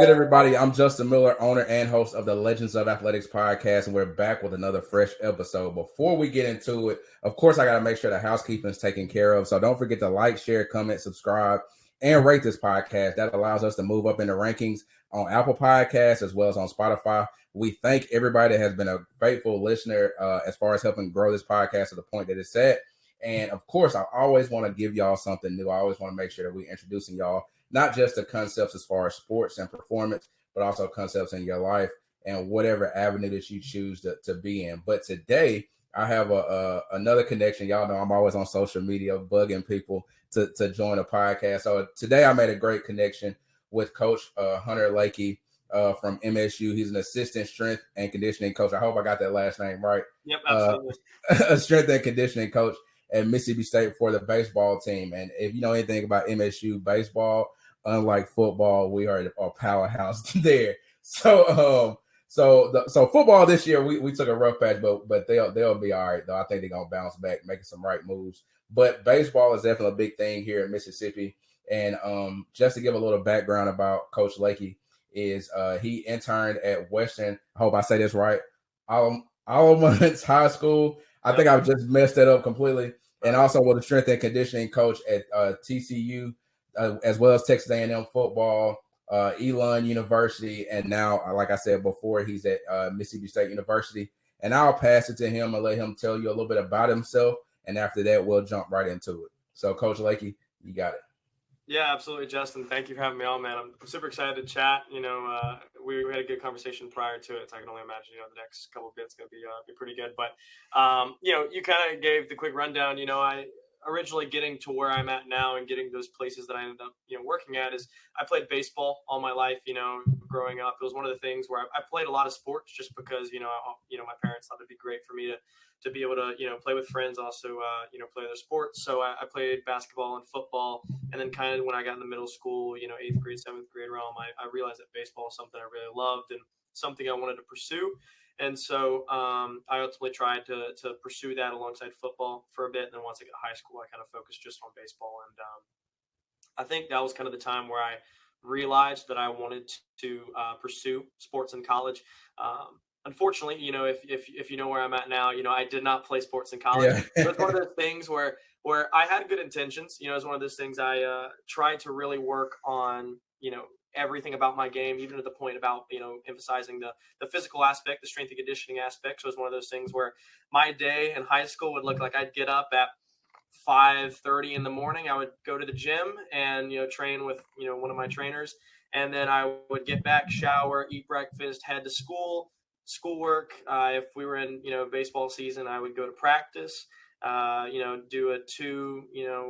good, everybody? I'm Justin Miller, owner and host of the Legends of Athletics podcast, and we're back with another fresh episode. Before we get into it, of course, I got to make sure the housekeeping is taken care of. So don't forget to like, share, comment, subscribe, and rate this podcast. That allows us to move up in the rankings on Apple Podcasts as well as on Spotify. We thank everybody that has been a faithful listener as far as helping grow this podcast to the point that it's at. And of course, I always want to give y'all something new. I always want to make sure that we're introducing y'all not just the concepts as far as sports and performance, but also concepts in your life and whatever avenue that you choose to be in. But today, I have another connection. Y'all know I'm always on social media bugging people to join a podcast. So today, I made a great connection with Coach Hunter Lakey from MSU. He's an assistant strength and conditioning coach. I hope I got that last name right. Yep, absolutely. A strength and conditioning coach at Mississippi State for the baseball team. And if you know anything about MSU baseball, unlike football, we are a powerhouse there. So football this year, we took a rough patch, but they'll be all right though. I think they're gonna bounce back, making some right moves. But baseball is definitely a big thing here in Mississippi. And just to give a little background about Coach Lakey is he interned at Western. I hope I say this right. Alamance High School. I think I've just messed that up completely. And also with a strength and conditioning coach at TCU. As well as Texas A&M football, Elon University, and now, like I said before, he's at Mississippi State University. And I'll pass it to him and let him tell you a little bit about himself. And after that, we'll jump right into it. So, Coach Lakey, you got it. Yeah, absolutely, Justin. Thank you for having me on, man. I'm super excited to chat. You know, we had a good conversation prior to it, so I can only imagine, the next couple of bits going to be pretty good. But, you kind of gave the quick rundown. I originally getting to where I'm at now and getting those places that I ended up, working at is I played baseball all my life, growing up. It was one of the things where I played a lot of sports just because, my parents thought it'd be great for me to be able to, play with friends, also, play other sports. So I played basketball and football. And then kind of when I got into middle school, 8th grade, 7th grade realm, I realized that baseball is something I really loved and something I wanted to pursue. And so I ultimately tried to pursue that alongside football for a bit. And then once I got to high school, I kind of focused just on baseball. And I think that was kind of the time where I realized that I wanted to pursue sports in college. Unfortunately, if you know where I'm at now, I did not play sports in college. Yeah. It was one of those things where I had good intentions. It was one of those things I tried to really work on, everything about my game, even to the point about, emphasizing the physical aspect, the strength and conditioning aspect. So it was one of those things where my day in high school would look like I'd get up at 5:30 in the morning. I would go to the gym and, train with, one of my trainers. And then I would get back, shower, eat breakfast, head to schoolwork. If we were in, baseball season, I would go to practice, do a 2,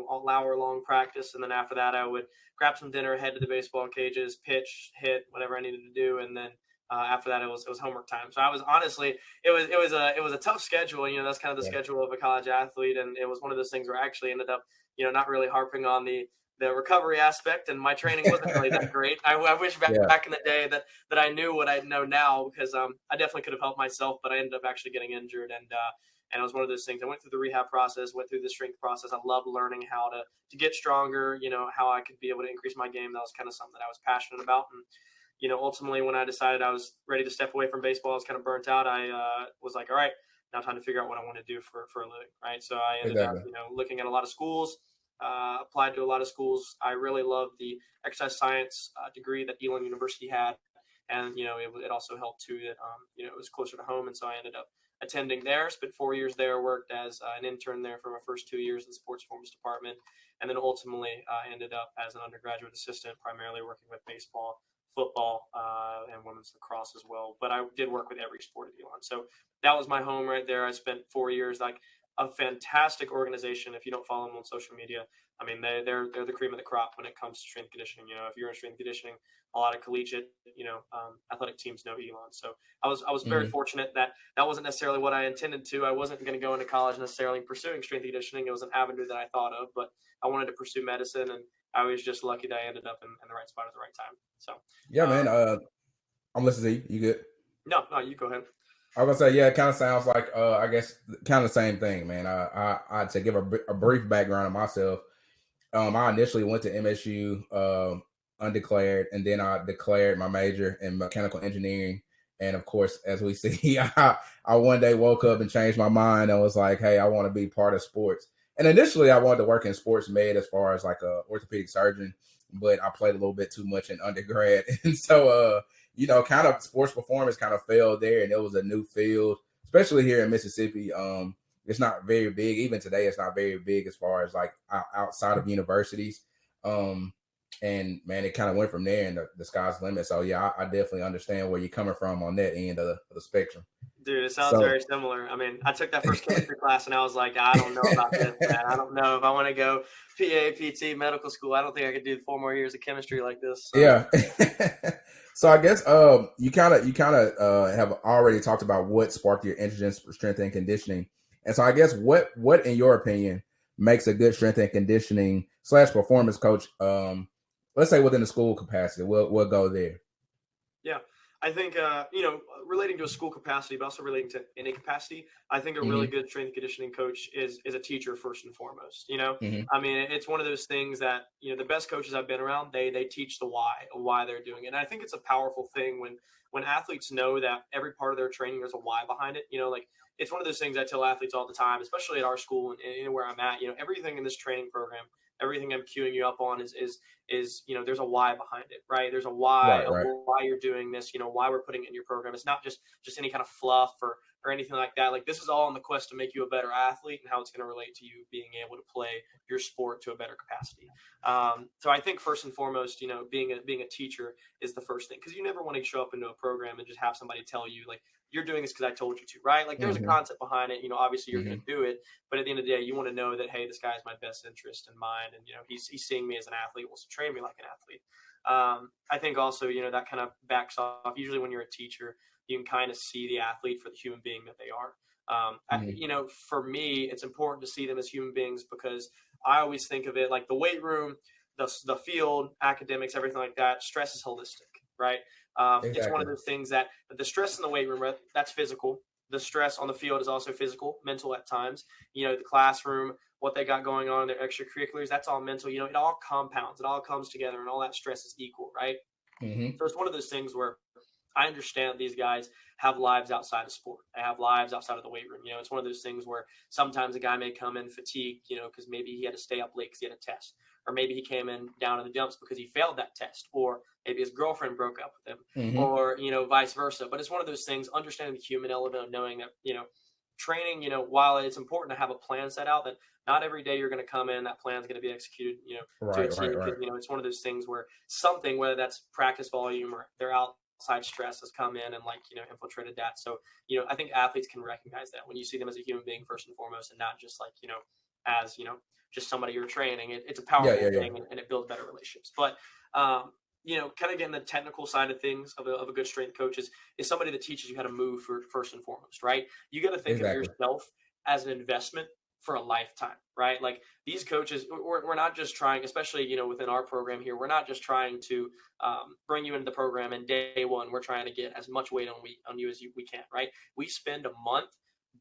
all-hour long practice. And then after that, I would grab some dinner, head to the baseball cages, pitch, hit, whatever I needed to do. And then after that, it was homework time. So I was honestly, it was a tough schedule. That's kind of the schedule of a college athlete. And it was one of those things where I actually ended up, not really harping on the recovery aspect, and my training wasn't really that great. I wish back in the day that I knew what I know now, because I definitely could have helped myself, but I ended up actually getting injured. And it was one of those things. I went through the rehab process, went through the strength process. I loved learning how to get stronger, how I could be able to increase my game. That was kind of something that I was passionate about. And, ultimately when I decided I was ready to step away from baseball, I was kind of burnt out. I was like, all right, now time to figure out what I want to do for a living. Right. So I ended up, looking at a lot of schools, applied to a lot of schools. I really loved the exercise science degree that Elon University had. And, it also helped too that, it was closer to home. And so I ended up attending there, spent 4 years there, worked as an intern there for my first 2 years in the sports performance department. And then ultimately ended up as an undergraduate assistant, primarily working with baseball, football, and women's lacrosse as well. But I did work with every sport at Elon. So that was my home right there. I spent 4 years, like a fantastic organization. If you don't follow them on social media, I mean, they're the cream of the crop when it comes to strength conditioning. If you're in strength conditioning, a lot of collegiate, athletic teams know Elon. So I was very fortunate that wasn't necessarily what I intended to. I wasn't going to go into college necessarily pursuing strength conditioning. It was an avenue that I thought of, but I wanted to pursue medicine, and I was just lucky that I ended up in the right spot at the right time. So yeah, man. I'm listening to you. You good? No, you go ahead. I was gonna say, yeah, it kind of sounds like I guess kind of the same thing, man. I'd to give a brief background of myself. I initially went to MSU undeclared, and then I declared my major in mechanical engineering. And of course, as we see, I one day woke up and changed my mind and was like, hey, I want to be part of sports. And initially, I wanted to work in sports med as far as like a orthopedic surgeon, but I played a little bit too much in undergrad. And so, kind of sports performance kind of failed there. And it was a new field, especially here in Mississippi. It's not very big. Even today, it's not very big as far as like outside of universities. And man, it kind of went from there, and the sky's the limit. So yeah, I definitely understand where you're coming from on that end of the spectrum. Dude, it sounds very similar. I mean, I took that first chemistry class and I was like, I don't know about this, man. I don't know if I want to go PA, PT, medical school. I don't think I could do 4 more years of chemistry like this. So. Yeah. So I guess you kind of have already talked about what sparked your interest in strength and conditioning. And so I guess what in your opinion makes a good strength and conditioning / performance coach? Let's say within the school capacity. We'll go there. Yeah. I think, relating to a school capacity, but also relating to any capacity, I think a really good strength and conditioning coach is a teacher first and foremost. I mean, it's one of those things that, the best coaches I've been around, they teach the why they're doing it. And I think it's a powerful thing when athletes know that every part of their training, there's a why behind it. It's one of those things I tell athletes all the time, especially at our school and where I'm at, everything in this training program, everything I'm queuing you up on is there's a why behind it, right? There's a why, right. Why you're doing this, why we're putting it in your program. It's not just any kind of fluff or anything like that. Like, this is all on the quest to make you a better athlete and how it's going to relate to you being able to play your sport to a better capacity. So I think first and foremost, being a teacher is the first thing, because you never want to show up into a program and just have somebody tell you, like, you're doing this because I told you to, right? Like, there's a concept behind it. Obviously you're going to do it, but at the end of the day, you want to know that, hey, this guy has my best interest in mind, and he's seeing me as an athlete, wants to train me like an athlete. I think also, that kind of backs off. Usually when you're a teacher, you can kind of see the athlete for the human being that they are. For me, it's important to see them as human beings, because I always think of it like the weight room, the field, academics, everything like that. Stress is holistic, right? Exactly. It's one of those things that the stress in the weight room, that's physical. The stress on the field is also physical, mental at times. The classroom, what they got going on in their extracurriculars, that's all mental. It all compounds, it all comes together, and all that stress is equal, right? So it's one of those things where I understand these guys have lives outside of sport. They have lives outside of the weight room. It's one of those things where sometimes a guy may come in fatigued, because maybe he had to stay up late because he had a test, or maybe he came in down in the dumps because he failed that test, or maybe his girlfriend broke up with him, or, vice versa. But it's one of those things, understanding the human element of knowing that, training, while it's important to have a plan set out, that not every day you're going to come in, that plan is going to be executed, right. It's one of those things where something, whether that's practice volume or they're outside stress, has come in and infiltrated that. So, I think athletes can recognize that when you see them as a human being first and foremost, and not just like, as, just somebody you're training. It's a powerful thing, and it builds better relationships. But, kind of getting the technical side of things of a good strength coach is somebody that teaches you how to move first and foremost, right? You got to think of yourself as an investment for a lifetime, right? Like, these coaches, we're not just trying, especially, within our program here, we're not just trying to bring you into the program and day one, we're trying to get as much weight on you as we can, right? We spend a month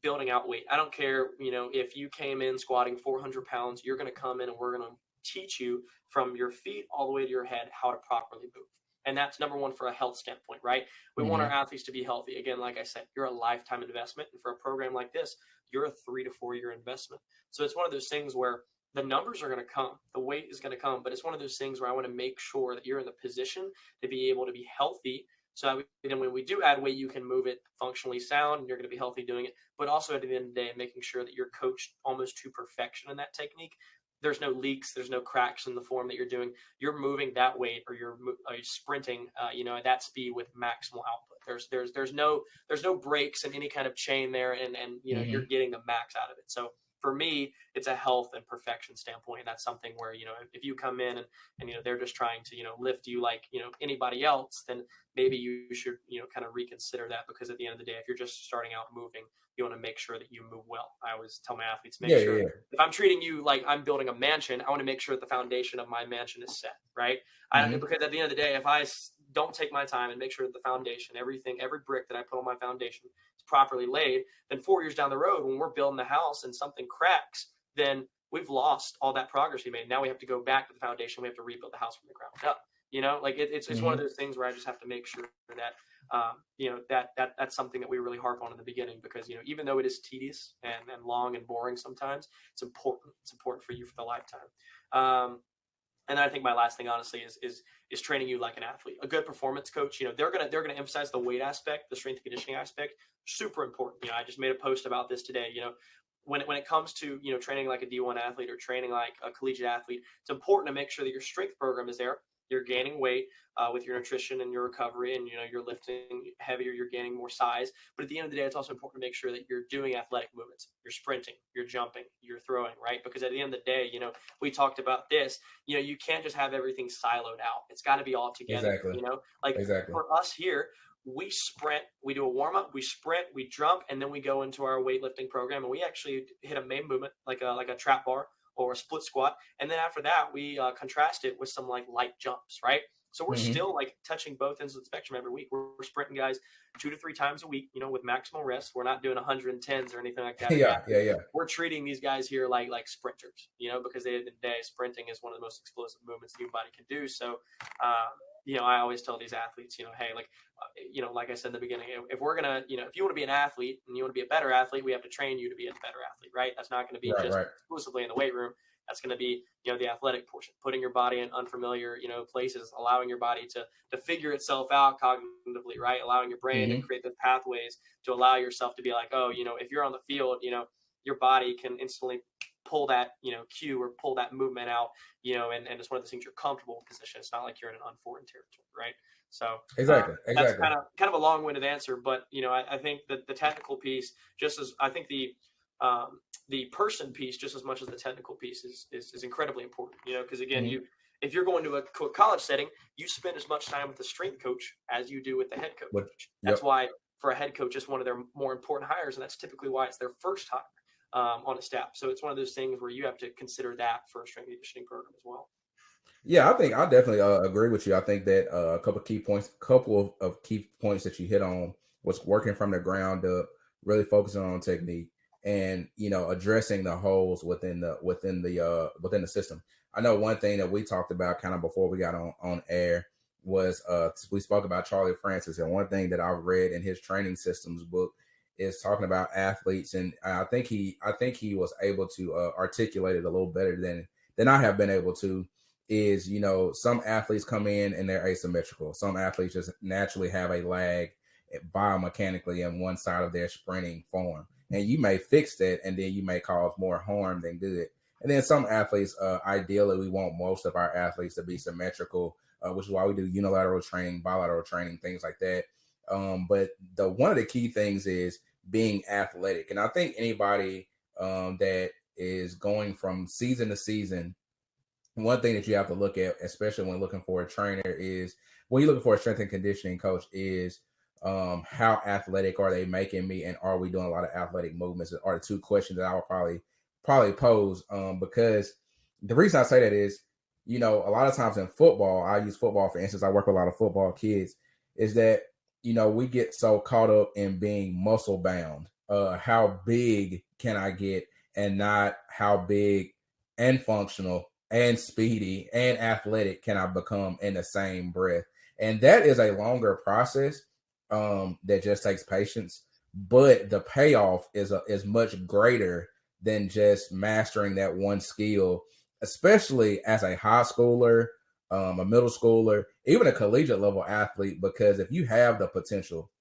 building out weight. I don't care, if you came in squatting 400 pounds, you're going to come in and we're going to teach you from your feet all the way to your head how to properly move. And that's number one for a health standpoint, right? We want our athletes to be healthy. Again, like I said, you're a lifetime investment. And for a program like this, you're a 3 to 4 year investment. So it's one of those things where the numbers are going to come, the weight is going to come, but it's one of those things where I want to make sure that you're in the position to be able to be healthy. So then when we do add weight, you can move it functionally sound, and you're going to be healthy doing it. But also at the end of the day, making sure that you're coached almost to perfection in that technique. There's no leaks, there's no cracks in the form that you're doing. You're moving that weight, or you're sprinting, at that speed with maximal output. There's no breaks in any kind of chain there, and you're getting the max out of it. So for me, it's a health and perfection standpoint. And that's something where, if you come in and they're just trying to, lift you like, anybody else, then maybe you should, kind of reconsider that, because at the end of the day, if you're just starting out moving, you want to make sure that you move well. I always tell my athletes, make sure if I'm treating you like I'm building a mansion, I want to make sure that the foundation of my mansion is set, right? Because at the end of the day, if I don't take my time and make sure that the foundation, every brick that I put on my foundation is properly laid, then 4 years down the road, when we're building the house and something cracks, then we've lost all that progress we made. Now we have to go back to the foundation. We have to rebuild the house from the ground up. You know, like it's one of those things where I just have to make sure that that's something that we really harp on in the beginning, because even though it is tedious and long and boring sometimes, it's important. It's important for you for the lifetime. And I think my last thing, honestly, is training you like an athlete. A good performance coach, they're gonna emphasize the weight aspect, the strength and conditioning aspect, super important. I just made a post about this today. When it comes to training like a D1 athlete or training like a collegiate athlete, it's important to make sure that your strength program is there. You're gaining weight with your nutrition and your recovery, and you're lifting heavier, you're gaining more size. But at the end of the day, it's also important to make sure that you're doing athletic movements. You're sprinting, you're jumping, you're throwing, right? Because at the end of the day, we talked about this. You can't just have everything siloed out. It's got to be all together. Exactly. For us here, we sprint, we do a warm up, we sprint, we jump, and then we go into our weightlifting program, and we actually hit a main movement like a trap bar or a split squat. And then after that, we contrast it with some like light jumps, right? So we're still like touching both ends of the spectrum every week. We're sprinting guys 2 to 3 times a week, with maximal rest. We're not doing 110s or anything like that. Yeah. We're treating these guys here like sprinters, because at the end of the day, sprinting is one of the most explosive movements anybody can do. So, I always tell these athletes, hey, like I said in the beginning, if we're going to, if you want to be an athlete and you want to be a better athlete, we have to train you to be a better athlete, right? That's not going to be exclusively in the weight room. That's going to be, the athletic portion, putting your body in unfamiliar, places, allowing your body to figure itself out cognitively, right? Allowing your brain to create those pathways to allow yourself to be like, oh, if you're on the field, your body can instantly pull that, cue or pull that movement out, and it's one of the things you're comfortable in position. It's not like you're in an unforeign territory, right? So exactly. That's kind of a long-winded answer, but I think that the technical piece, just as I think the person piece, just as much as the technical piece, is incredibly important. Because again, if you're going to a college setting, you spend as much time with the strength coach as you do with the head coach. That's why for a head coach, it's one of their more important hires, and that's typically why it's their first hire on a staff. So it's one of those things where you have to consider that for a strength and conditioning program as well. Yeah, I think I definitely agree with you. I think that a couple of key points that you hit on was working from the ground up, really focusing on technique, and addressing the holes within the system. I know one thing that we talked about kind of before we got on air was we spoke about Charlie Francis, and one thing that I read in his training systems book is talking about athletes, and I think he was able to articulate it a little better than I have been able to. Is some athletes come in and they're asymmetrical. Some athletes just naturally have a lag biomechanically in one side of their sprinting form, and you may fix that, and then you may cause more harm than good. And then some athletes, ideally, we want most of our athletes to be symmetrical, which is why we do unilateral training, bilateral training, things like that. But one of the key things is being athletic, and I think anybody that is going from season to season, one thing that you have to look at, especially when looking for a trainer, is when you're looking for a strength and conditioning coach, is how athletic are they making me, and are we doing a lot of athletic movements? Are the two questions that I would probably pose. Because the reason I say that is, a lot of times in football, I use football for instance. I work with a lot of football kids. Is that we get so caught up in being muscle bound. How big can I get, and not how big and functional and speedy and athletic can I become in the same breath. And that is a longer process that just takes patience, but the payoff is much greater than just mastering that one skill, especially as a high schooler, a middle schooler, even a collegiate level athlete, because if you have the potential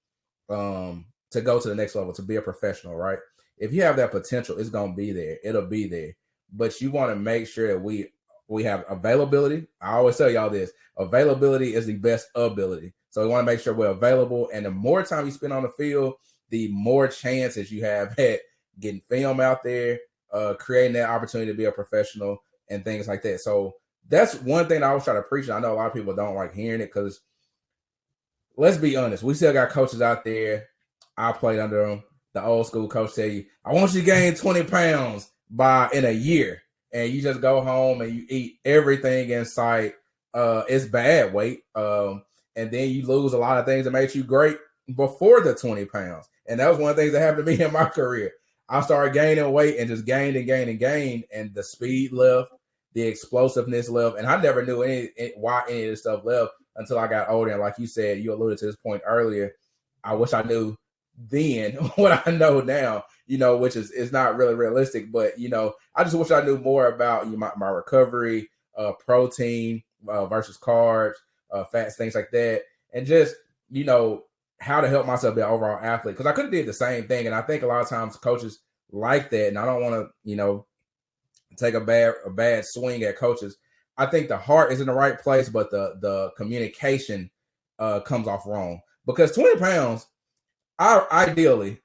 to go to the next level, to be a professional, right? If you have that potential, it's going to be there. It'll be there. But you want to make sure that we have availability. I always tell y'all this: availability is the best ability. So we want to make sure we're available. And the more time you spend on the field, the more chances you have at getting film out there, creating that opportunity to be a professional and things like that. So that's one thing I always try to preach. And I know a lot of people don't like hearing it, because let's be honest, we still got coaches out there. I played under them. The old school coach tell you, I want you to gain 20 pounds in a year. And you just go home and you eat everything in sight. It's bad weight. And then you lose a lot of things that made you great before the 20 pounds. And that was one of the things that happened to me in my career. I started gaining weight and just gained and gained and gained. And the speed left. the explosiveness left. And I never knew why any of this stuff left until I got older. And like you said, you alluded to this point earlier. I wish I knew then what I know now, which is not really realistic. But, I just wish I knew more about my recovery, protein versus carbs, fats, things like that. And just, how to help myself be an overall athlete. Because I could have did the same thing. And I think a lot of times coaches like that. And I don't want to, take a bad swing at coaches. I think the heart is in the right place, but the communication comes off wrong. Because 20 pounds, ideally,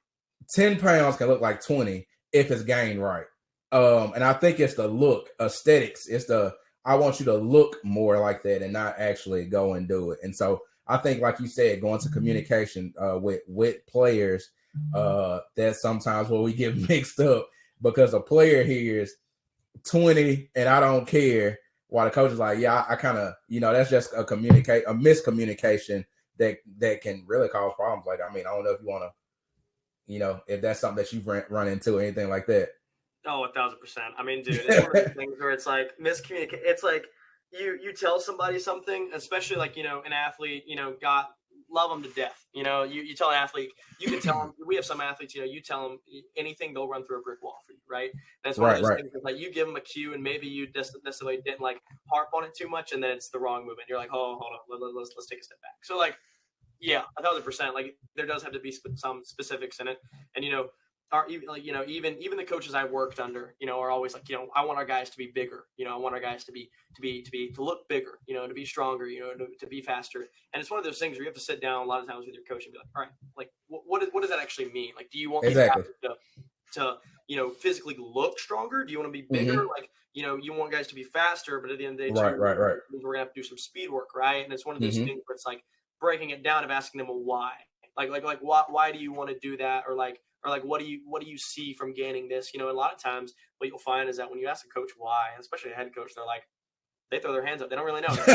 10 pounds can look like 20 if it's gained right. And I think it's the look, aesthetics. It's I want you to look more like that and not actually go and do it. And so I think, like you said, going to communication with players, that's sometimes where we get mixed up, because a player hears 20 and I don't care, while the coach is like, yeah, I kind of, that's just a miscommunication that can really cause problems. Like, I mean, I don't know if you want to, if that's something that you've run into or anything like that. Oh, 1,000%. I mean, dude, it's one of those things where it's like miscommunicate. It's like you tell somebody something, especially like, an athlete, love them to death. You tell an athlete, you can tell them, we have some athletes, you tell them anything, they'll run through a brick wall for you. Right. And it's one of those things that, like, you give them a cue and maybe you just necessarily didn't like harp on it too much. And then it's the wrong movement. You're like, oh, hold on, let's take a step back. So like, yeah, 1,000%. Like, there does have to be some specifics in it. And, even the coaches I worked under, are always like, I want our guys to be bigger. I want our guys to look bigger, to be stronger, to be faster. And it's one of those things where you have to sit down a lot of times with your coach and be like, all right, like, what does that actually mean? Like, do you want exactly to physically look stronger? Do you want to be bigger? Mm-hmm. Like, you want guys to be faster, but at the end of the day, right. we're going to have to do some speed work. Right. And it's one of those things where it's like breaking it down of asking them a why, like why do you want to do that? Or what do you see from gaining this? A lot of times what you'll find is that when you ask a coach why, especially a head coach, they throw their hands up. They don't really know. It's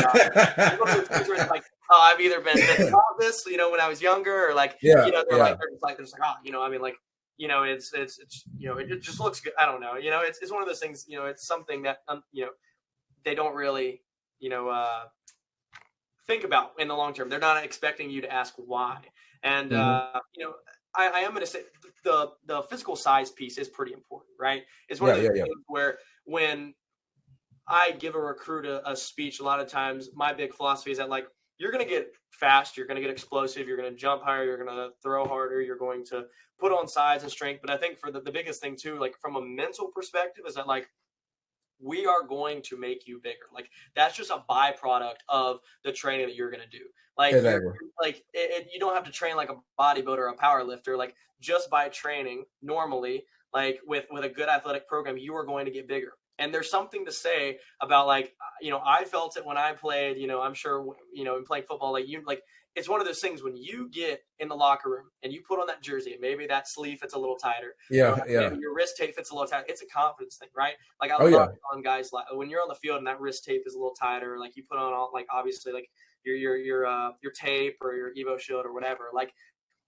like, oh, I've either been taught this, when I was younger, or like, they're just like, oh, I mean, like, it's it just looks good. I don't know. It's one of those things, it's something that, they don't really, think about in the long term. They're not expecting you to ask why. And, I am going to say the physical size piece is pretty important, right? It's one of those things where when I give a recruit a speech, a lot of times my big philosophy is that, like, you're going to get fast, you're going to get explosive, you're going to jump higher, you're going to throw harder, you're going to put on size and strength. But I think for the biggest thing too, like from a mental perspective, is that, like, we are going to make you bigger. Like, that's just a byproduct of the training that you're going to do. Like, you don't have to train like a bodybuilder or a power lifter. Like, just by training normally, like with a good athletic program, you are going to get bigger. And there's something to say about, like, I felt it when I played, I'm sure, in playing football, like, it's one of those things when you get in the locker room and you put on that jersey and maybe that sleeve fits a little tighter. Maybe your wrist tape fits a little tighter. It's a confidence thing, right? Like, I love on guys, like, when you're on the field and that wrist tape is a little tighter, like, you put on all, like, obviously, like your tape or your Evo Shield or whatever, like,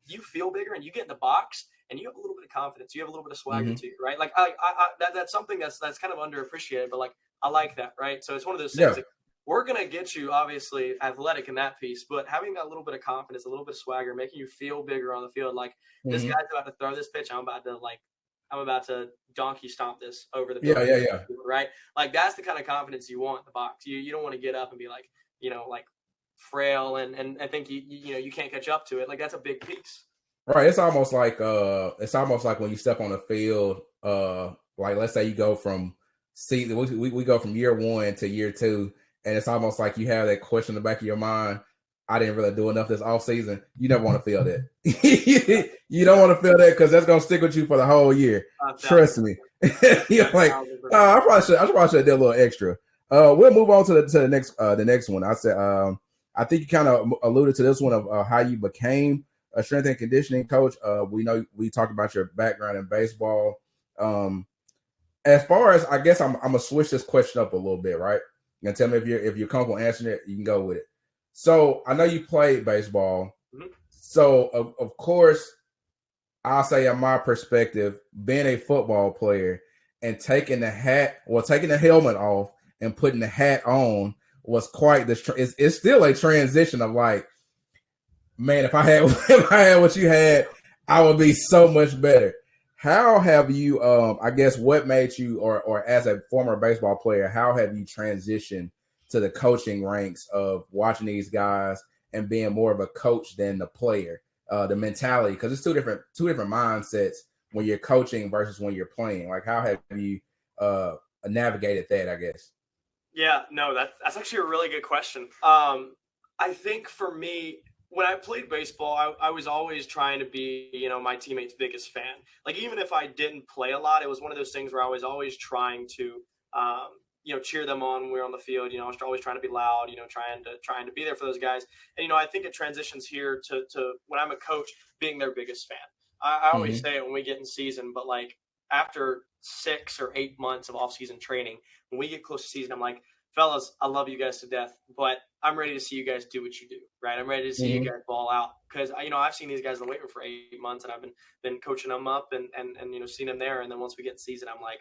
you feel bigger and you get in the box and you have a little bit of confidence. You have a little bit of swagger to you, right? Like, that's something that's kind of underappreciated, but, like, I like that, right? So it's one of those things. Like, we're going to get you, obviously, athletic in that piece, but having that little bit of confidence, a little bit of swagger, making you feel bigger on the field. Like, this guy's about to throw this pitch. I'm about to donkey stomp this over the field, right? Like, that's the kind of confidence you want in the box. You don't want to get up and be like, like, frail and I think you can't catch up to it. Like, that's a big piece. Right. It's almost like when you step on the field, like, let's say you go from we go from year 1 to year 2. And it's almost like you have that question in the back of your mind. I didn't really do enough this off season. You never want to feel that. You don't want to feel that, because that's gonna stick with you for the whole year. Trust me. You're like, I probably should have did a little extra. We'll move on to the next one. I said, I think you kind of alluded to this one of how you became a strength and conditioning coach. We know we talked about your background in baseball. As far as, I guess I'm gonna switch this question up a little bit, right? You can tell me if you're comfortable answering it, you can go with it. So I know you played baseball. Mm-hmm. So of course, I'll say, in my perspective, being a football player and taking the helmet off and putting the hat on was quite it's still a transition of like, man, if I had if I had what you had, I would be so much better. How have you I guess what made you or as a former baseball player, how have you transitioned to the coaching ranks of watching these guys and being more of a coach than the player? The mentality, because it's two different mindsets when you're coaching versus when you're playing. Like, how have you navigated that, I guess? Yeah, no, that's actually a really good question. I think for me, when I played baseball, I was always trying to be, my teammate's biggest fan. Like, even if I didn't play a lot, it was one of those things where I was always trying to, cheer them on when we were on the field. I was always trying to be loud, trying to be there for those guys. And, I think it transitions here to when I'm a coach, being their biggest fan. I always say it when we get in season, but like after 6 or 8 months of off-season training, when we get close to season, I'm like, fellas, I love you guys to death, but I'm ready to see you guys do what you do, right? I'm ready to see you guys ball out because, I've seen these guys in the weight room for 8 months, and I've been coaching them up and seeing them there. And then once we get in season, I'm like,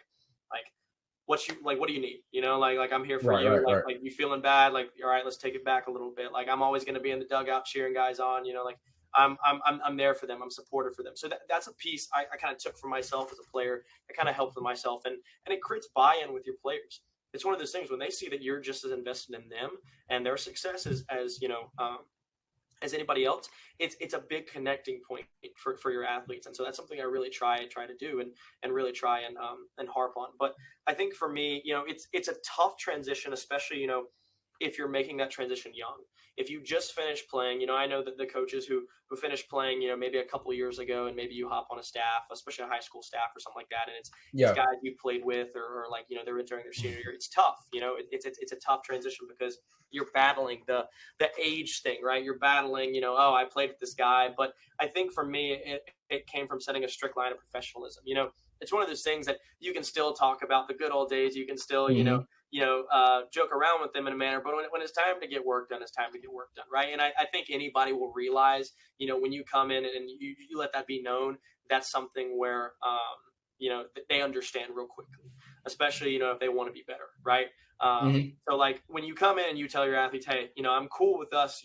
what do you need? Like I'm here for you. Right. Like you feeling bad? Like, all right, let's take it back a little bit. Like I'm always going to be in the dugout cheering guys on. Like I'm there for them. I'm supportive for them. So that's a piece I kind of took for myself as a player. I kind of helped with myself, and it creates buy-in with your players. It's one of those things when they see that you're just as invested in them and their success as anybody else, it's a big connecting point for your athletes. And so that's something I really try to do and really try and harp on. But I think for me, it's a tough transition, especially, if you're making that transition young. If you just finished playing, I know that the coaches who finished playing, maybe a couple of years ago, and maybe you hop on a staff, especially a high school staff or something like that, and it's guys you played with or like, they're entering their senior year. It's tough, it's a tough transition because you're battling the age thing, right? You're battling, oh, I played with this guy. But I think for me, it came from setting a strict line of professionalism. It's one of those things that you can still talk about the good old days. You can still, joke around with them in a manner, but when it's time to get work done, it's time to get work done, right? And I think anybody will realize, when you come in and you let that be known, that's something where, they understand real quickly, especially, if they want to be better, right? So like when you come in and you tell your athletes, hey, I'm cool with us,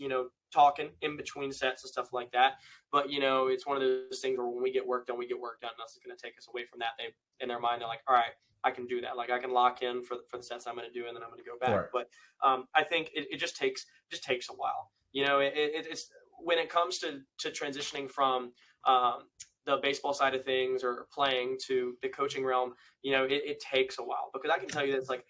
talking in between sets and stuff like that. But, it's one of those things where when we get work done, we get work done. Nothing's going to take us away from that. They, in their mind, they're like, all right, I can do that. Like I can lock in for the sets I'm going to do, and then I'm going to go back. Right. But I think it just takes a while. It's when it comes to transitioning from the baseball side of things or playing to the coaching realm, it takes a while, because I can tell you this, like,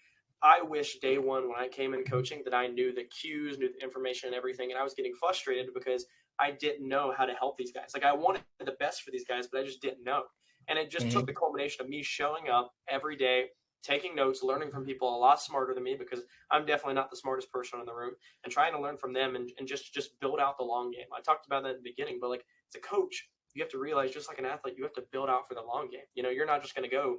I wish day one when I came in coaching that I knew the cues, knew the information and everything. And I was getting frustrated because I didn't know how to help these guys. Like I wanted the best for these guys, but I just didn't know. And it just took the culmination of me showing up every day, taking notes, learning from people a lot smarter than me, because I'm definitely not the smartest person in the room, and trying to learn from them and just build out the long game. I talked about that in the beginning, but like as a coach, you have to realize, just like an athlete, you have to build out for the long game. You're not just going to go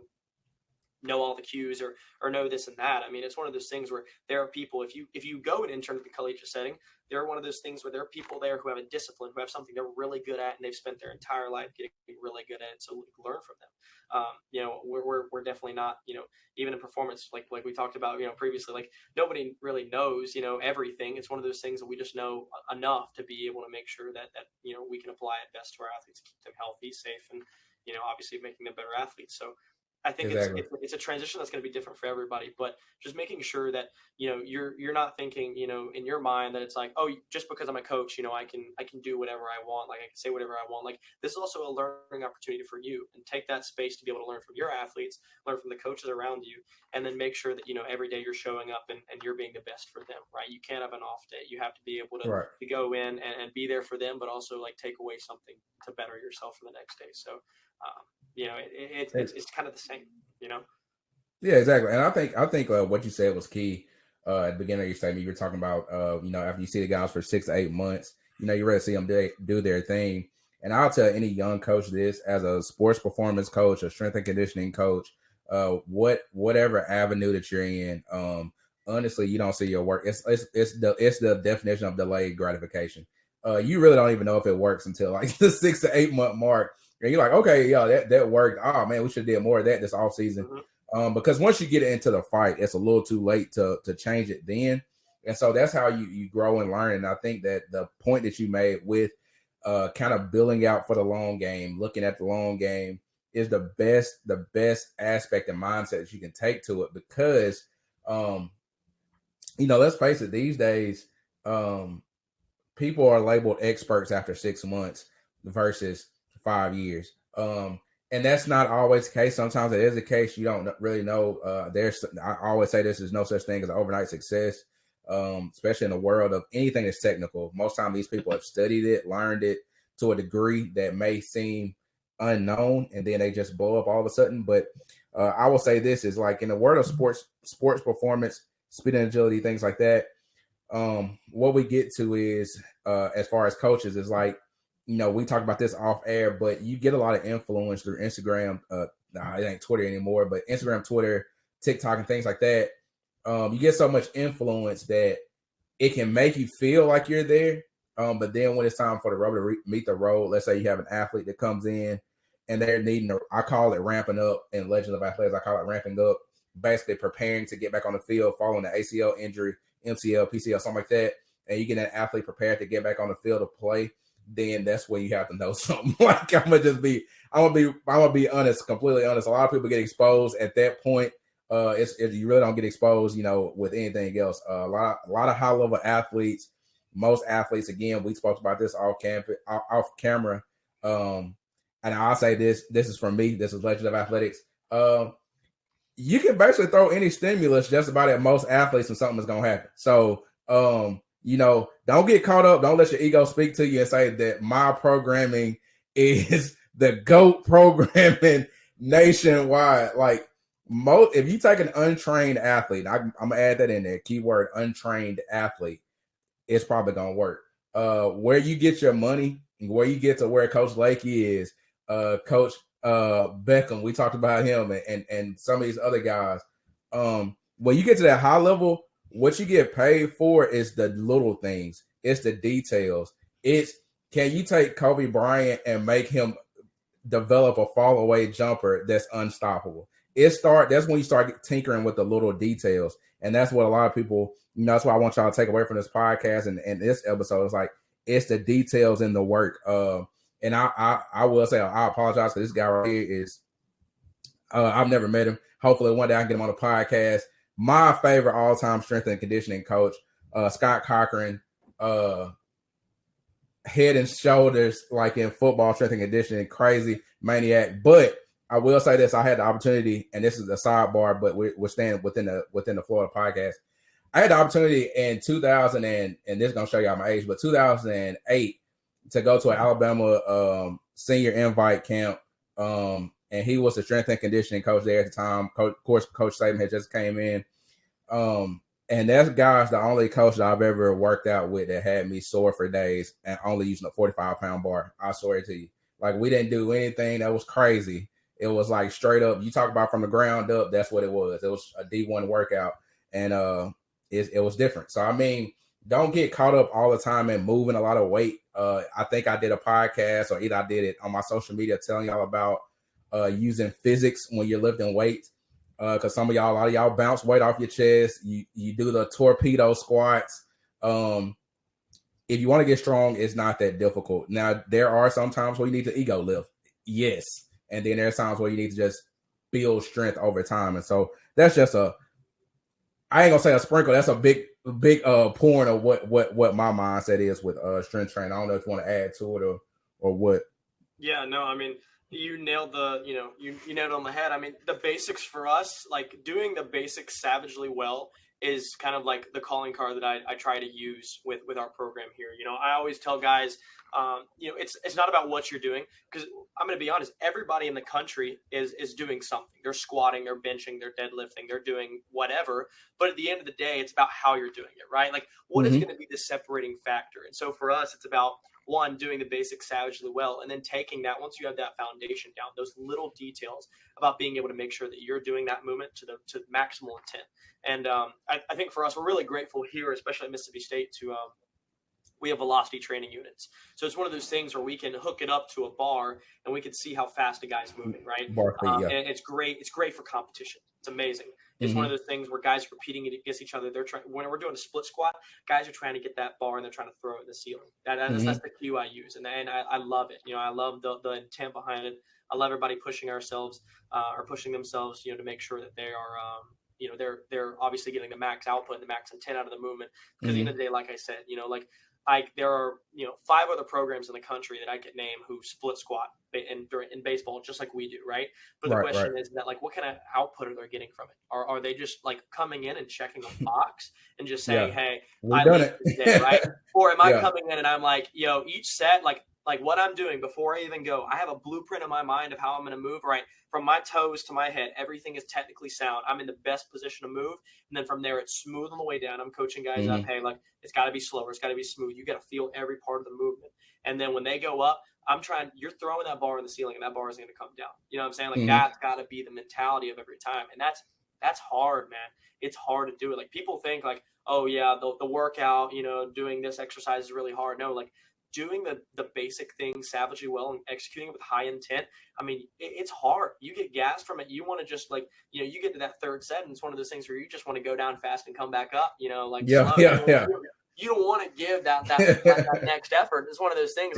know all the cues or know this and that. I mean, it's one of those things where there are people, if you go and intern at the collegiate setting, they're one of those things where there are people there who have a discipline, who have something they're really good at, and they've spent their entire life getting really good at it. So we can learn from them. We're definitely not, even in performance, like we talked about, previously, like nobody really knows, everything. It's one of those things that we just know enough to be able to make sure that we can apply it best to our athletes, keep them healthy, safe, and, obviously making them better athletes. So I think it's a transition that's going to be different for everybody, but just making sure that, you're not thinking, in your mind that it's like, oh, just because I'm a coach, I can do whatever I want. Like I can say whatever I want. Like this is also a learning opportunity for you, and take that space to be able to learn from your athletes, learn from the coaches around you, and then make sure that, every day you're showing up and you're being the best for them, right? You can't have an off day. You have to be able to go in and be there for them, but also like take away something to better yourself for the next day. So, it's kind of the same, Yeah, exactly. And I think what you said was key at the beginning of your statement. You were talking about, after you see the guys for 6 to 8 months, you're ready to see them do their thing. And I'll tell any young coach this, as a sports performance coach, a strength and conditioning coach, whatever avenue that you're in, honestly, you don't see your work. It's the definition of delayed gratification. You really don't even know if it works until like the 6 to 8 month mark. And you're like, okay, that worked. Oh man, we should have did more of that this off season. Because once you get into the fight, it's a little too late to change it then. And so that's how you grow and learn. And I think that the point that you made with kind of building out for the long game, looking at the long game, is the best aspect and mindset that you can take to it. Because let's face it, these days, people are labeled experts after 6 months versus 5 years. And that's not always the case. Sometimes it is the case. You don't really know. I always say there's no such thing as an overnight success, especially in the world of anything that's technical. Most time these people have studied it, learned it to a degree that may seem unknown, and then they just blow up all of a sudden. But I will say this is like in the world of sports performance, speed and agility, things like that. What we get to is as far as coaches is like, we talk about this off air, but you get a lot of influence through Instagram. It ain't Twitter anymore, but Instagram, Twitter, TikTok, and things like that. You get so much influence that it can make you feel like you're there. But then when it's time for the rubber to meet the road, let's say you have an athlete that comes in and they're needing I call it ramping up in Legends of Athletics. I call it ramping up, basically preparing to get back on the field following the ACL injury, MCL, PCL, something like that. And you get an athlete prepared to get back on the field to play. Then that's when you have to know something. Like I'm gonna be honest, completely honest. A lot of people get exposed at that point. You really don't get exposed, with anything else. A lot of high level athletes, most athletes. Again, we spoke about this off camera. And I'll say this is from me. This is Legend of Athletics. You can basically throw any stimulus just about at most athletes and something is gonna happen. So don't get caught up. Don't let your ego speak to you and say that my programming is the GOAT programming nationwide. Like if you take an untrained athlete, I'm gonna add that in there, keyword untrained athlete, it's probably gonna work. Where you get your money, where you get to where Coach Lakey is, Coach Beckham, we talked about him and some of these other guys. When you get to that high level, what you get paid for is the little things. It's the details. Can you take Kobe Bryant and make him develop a fall away jumper that's unstoppable? That's when you start tinkering with the little details. And that's what a lot of people, that's what I want y'all to take away from this podcast and this episode. It's like, it's the details in the work. And I will say, I apologize because this guy right here is, I've never met him. Hopefully one day I can get him on the podcast. My favorite all-time strength and conditioning coach, Scott Cochran, head and shoulders like in football strength and conditioning, crazy maniac. But I will say this: I had the opportunity, and this is a sidebar, but we're staying within the Florida podcast. I had the opportunity in 2000 and this is gonna show y'all my age, but 2008 to go to an Alabama senior invite camp. And he was the strength and conditioning coach there at the time. Of course, Coach Saban had just came in. And that guy's the only coach that I've ever worked out with that had me sore for days and only using a 45-pound bar. I swear to you. Like, we didn't do anything that was crazy. It was like straight up, you talk about from the ground up, that's what it was. It was a D1 workout. And it was different. So, I mean, don't get caught up all the time in moving a lot of weight. I think I did a podcast, or either I did it on my social media telling y'all about using physics when you're lifting weights, because a lot of y'all bounce weight off your chest. You do the torpedo squats. If you want to get strong, it's not that difficult. Now, there are some times where you need to ego lift, yes, and then there's times where you need to just build strength over time. And so that's just I ain't gonna say a sprinkle. That's a big pouring of what my mindset is with strength training. I don't know if you want to add to it or what. Yeah, no, I mean, you nailed you nailed it on the head. I mean, the basics for us, like doing the basics savagely well, is kind of like the calling card that I try to use with our program here. I always tell guys, it's not about what you're doing, because I'm going to be honest, everybody in the country is doing something. They're squatting, they're benching, they're deadlifting, they're doing whatever. But at the end of the day, it's about how you're doing it, right? Like, what is going to be the separating factor? And so for us, it's about, one, doing the basics savagely well, and then taking that, once you have that foundation down, those little details about being able to make sure that you're doing that movement to maximal intent. And I think for us, we're really grateful here, especially at Mississippi State, to we have velocity training units. So it's one of those things where we can hook it up to a bar and we can see how fast a guy's moving, right? Bar feet, yeah. And it's great. It's great for competition. It's amazing. It's one of those things where guys are competing against each other. They're trying, when we're doing a split squat, guys are trying to get that bar and they're trying to throw it in the ceiling. That's the cue I use. And I love it. I love the intent behind it. I love everybody pushing ourselves or pushing themselves, to make sure that they are, they're obviously getting the max output and the max intent out of the movement. Because at the end of the day, like I said, there are 5 other programs in the country that I could name who split squat in baseball just like we do, right? But the question is that what kind of output are they getting from it? Are they just coming in and checking a box and just saying, hey, I lifted today, right? Or am I coming in and I'm like, each set, like what I'm doing before I even go, I have a blueprint in my mind of how I'm going to move, right? From my toes to my head, everything is technically sound. I'm in the best position to move. And then from there, it's smooth on the way down. I'm coaching guys up. Hey, it's got to be slower. It's got to be smooth. You got to feel every part of the movement. And then when they go up, you're throwing that bar in the ceiling and that bar is going to come down. You know what I'm saying? That's got to be the mentality of every time. And that's hard, man. It's hard to do it. People think oh yeah, the workout, doing this exercise is really hard. No, doing the basic things savagely well and executing it with high intent. I mean, it's hard. You get gassed from it. You want to just you get to that third set and it's one of those things where you just want to go down fast and come back up, slow. You don't want to give that next effort. It's one of those things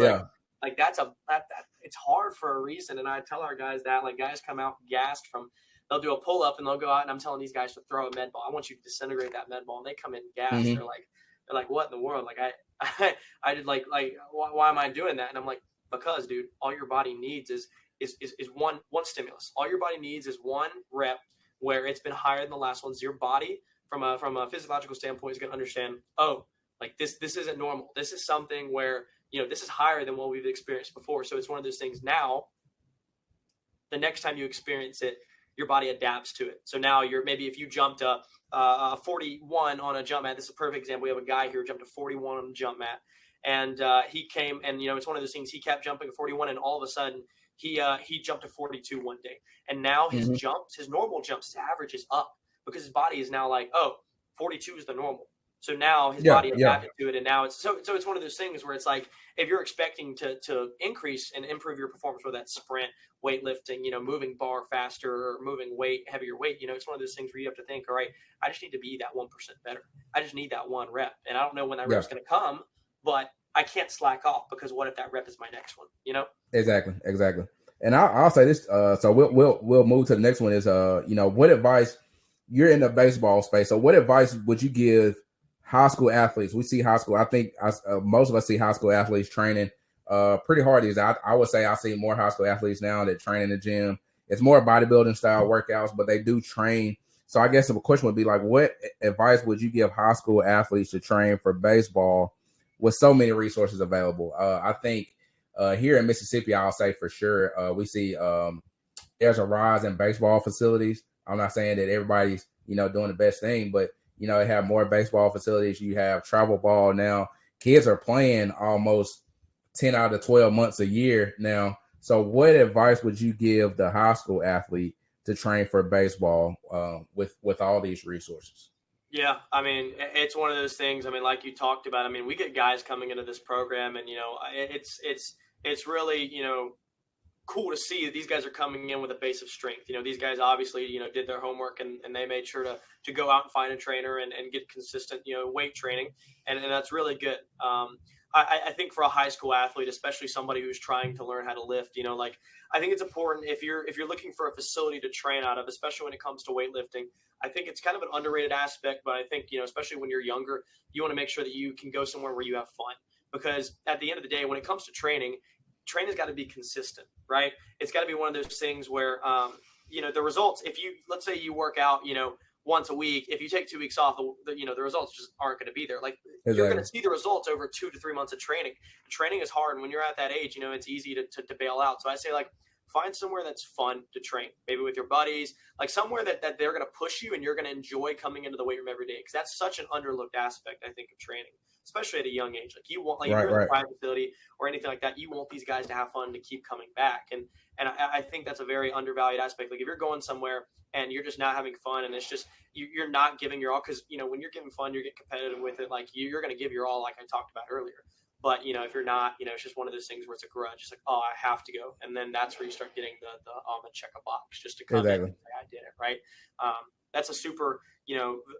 it's hard for a reason. And I tell our guys that guys come out gassed from, they'll do a pull up and they'll go out and I'm telling these guys to throw a med ball. I want you to disintegrate that med ball. And they come in gassed. They're like, what in the world? I did why am I doing that? And I'm like, because dude, all your body needs is one stimulus. All your body needs is one rep where it's been higher than the last ones. Your body from a physiological standpoint is going to understand, this isn't normal. This is something where, this is higher than what we've experienced before. So it's one of those things. Now, the next time you experience it, your body adapts to it. So now maybe if you jumped a 41 on a jump mat, this is a perfect example. We have a guy here who jumped a 41 on a jump mat, and he came and it's one of those things. He kept jumping a 41, and all of a sudden he jumped a 42 one day, and now his normal jumps, his average is up because his body is now 42 is the normal. So now his body adapted to it, and now it's so it's one of those things where it's if you're expecting to increase and improve your performance, whether that's sprint, weightlifting, moving bar faster or moving heavier weight, it's one of those things where you have to think, all right, I just need to be that 1% better. I just need that one rep, and I don't know when that rep's going to come, but I can't slack off because what if that rep is my next one? Exactly. And I'll say this. So we'll move to the next one. Is what advice, you're in the baseball space? So what advice would you give high school athletes? We see high school. I think most of us see high school athletes training pretty hard. I would say I see more high school athletes now that train in the gym. It's more bodybuilding style workouts, but they do train. So I guess the question would be what advice would you give high school athletes to train for baseball with so many resources available? I think here in Mississippi, I'll say for sure, we see there's a rise in baseball facilities. I'm not saying that everybody's, doing the best thing, but they have more baseball facilities. You have travel ball now. Kids are playing almost 10 out of 12 months a year now. So what advice would you give the high school athlete to train for baseball with all these resources? Yeah, I mean, it's one of those things. I mean, like you talked about, I mean, we get guys coming into this program and, it's really, cool to see that these guys are coming in with a base of strength. These guys obviously, did their homework and they made sure to go out and find a trainer and get consistent, weight training. And that's really good. I think for a high school athlete, especially somebody who's trying to learn how to lift, I think it's important if you're looking for a facility to train out of, especially when it comes to weightlifting. I think it's kind of an underrated aspect, but I think, especially when you're younger, you want to make sure that you can go somewhere where you have fun, because at the end of the day, when it comes to training's got to be consistent, right? It's got to be one of those things where, the results, let's say you work out, once a week, if you take 2 weeks off, the results just aren't going to be there. You're going to see the results over 2 to 3 months of training. Training is hard. And when you're at that age, it's easy to bail out. So I say find somewhere that's fun to train, maybe with your buddies, somewhere that they're going to push you and you're going to enjoy coming into the weight room every day. Cause that's such an underlooked aspect, I think, of training, especially at a young age. You want, if you're in a private facility or anything like that, you want these guys to have fun, to keep coming back. And I think that's a very undervalued aspect. If you're going somewhere and you're just not having fun and it's just, you're not giving your all, because, when you're giving fun, you're getting competitive with it. You're going to give your all, like I talked about earlier. But, if you're not, it's just one of those things where it's a grudge. It's like, oh, I have to go. And then that's where you start getting the I'm going to check a box just to come in and say I did it, right? That's a super,